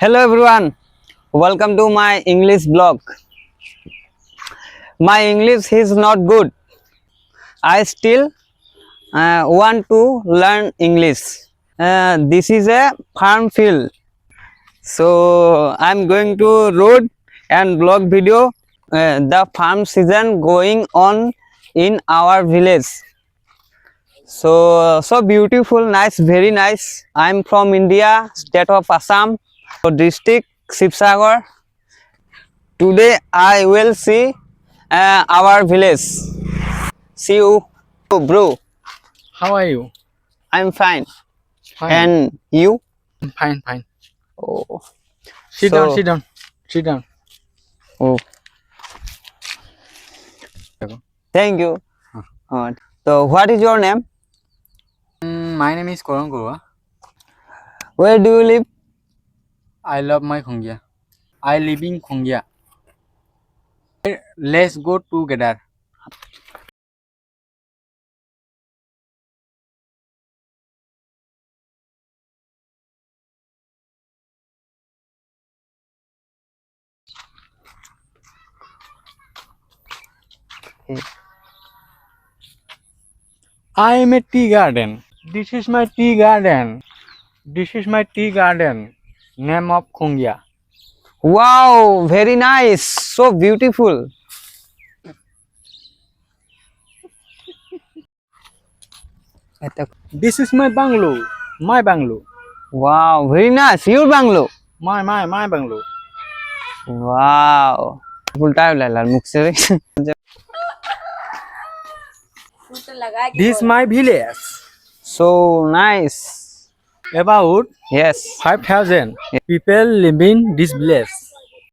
Hello everyone, welcome to my English blog. My English is not good. I still want to learn English. This is a farm field, so I'm going to road and blog video. The farm season going on in our village. So beautiful, nice, very nice. I'm from India, state of Assam, district Sibsagar. Today I will see our village. See you, bro. How are you? I'm fine. Fine. And you? Fine. Oh, Sit down, so- sit down, sit down. oh, thank you. So what is your name? My name is Korang Korwa. Where do you live? I love my Khongia. I live in Khongia. Let's go together. I am a tea garden. This is my tea garden. This is my tea garden. Name of Khongia. Wow, very nice. So beautiful. This is my bungalow. My bungalow. Wow, very nice. Your bungalow. My bungalow. Wow. उल्टा उल्टा मुख से This is my village. So nice. About Yes. 5,000 people live in this village.